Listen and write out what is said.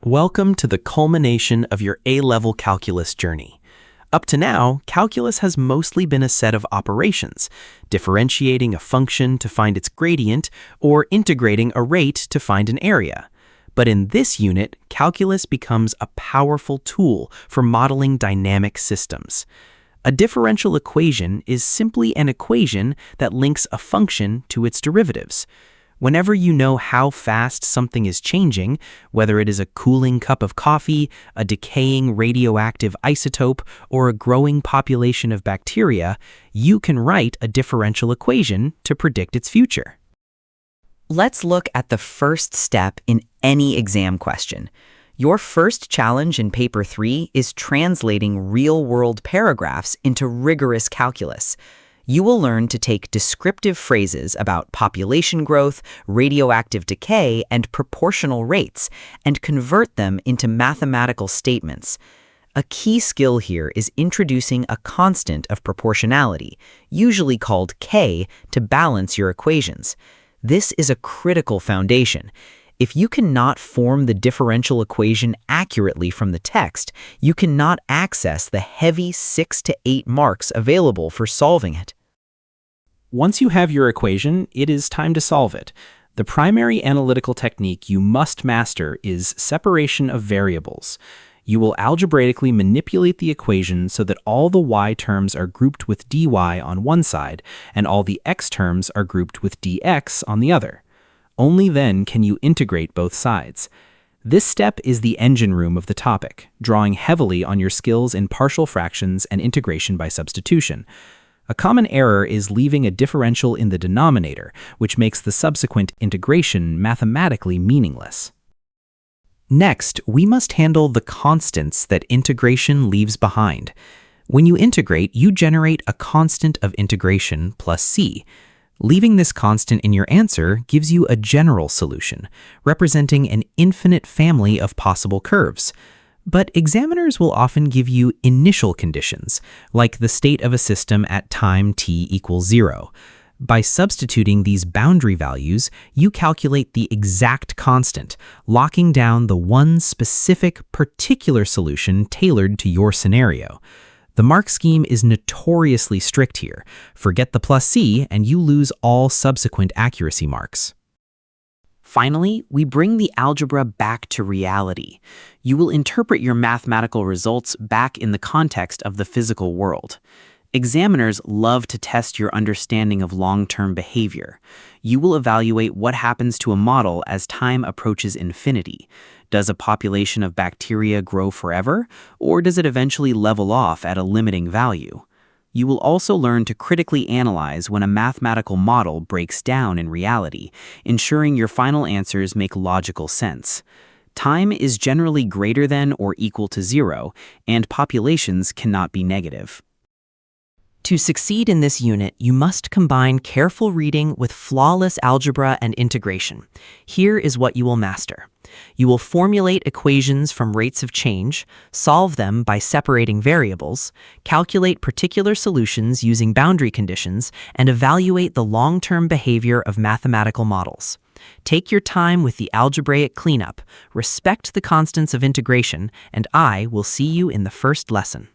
Welcome to the culmination of your A-level calculus journey. Up to now, calculus has mostly been a set of operations, differentiating a function to find its gradient or integrating a rate to find an area. But in this unit, calculus becomes a powerful tool for modeling dynamic systems. A differential equation is simply an equation that links a function to its derivatives. Whenever you know how fast something is changing, whether it is a cooling cup of coffee, a decaying radioactive isotope, or a growing population of bacteria, you can write a differential equation to predict its future. Let's look at the first step in any exam question. Your first challenge in Paper 3 is translating real-world paragraphs into rigorous calculus. You will learn to take descriptive phrases about population growth, radioactive decay, and proportional rates, and convert them into mathematical statements. A key skill here is introducing a constant of proportionality, usually called K, to balance your equations. This is a critical foundation. If you cannot form the differential equation accurately from the text, you cannot access the heavy 6 to 8 marks available for solving it. Once you have your equation, it is time to solve it. The primary analytical technique you must master is separation of variables. You will algebraically manipulate the equation so that all the y terms are grouped with dy on one side, and all the x terms are grouped with dx on the other. Only then can you integrate both sides. This step is the engine room of the topic, drawing heavily on your skills in partial fractions and integration by substitution. A common error is leaving a differential in the denominator, which makes the subsequent integration mathematically meaningless. Next, we must handle the constants that integration leaves behind. When you integrate, you generate a constant of integration plus c. Leaving this constant in your answer gives you a general solution, representing an infinite family of possible curves. But examiners will often give you initial conditions, like the state of a system at time t equals 0. By substituting these boundary values, you calculate the exact constant, locking down the one specific, particular solution tailored to your scenario. The mark scheme is notoriously strict here. Forget the plus c, and you lose all subsequent accuracy marks. Finally, we bring the algebra back to reality. You will interpret your mathematical results back in the context of the physical world. Examiners love to test your understanding of long-term behavior. You will evaluate what happens to a model as time approaches infinity. Does a population of bacteria grow forever, or does it eventually level off at a limiting value? You will also learn to critically analyze when a mathematical model breaks down in reality, ensuring your final answers make logical sense. Time is generally greater than or equal to 0, and populations cannot be negative. To succeed in this unit, you must combine careful reading with flawless algebra and integration. Here is what you will master. You will formulate equations from rates of change, solve them by separating variables, calculate particular solutions using boundary conditions, and evaluate the long-term behavior of mathematical models. Take your time with the algebraic cleanup, respect the constants of integration, and I will see you in the first lesson.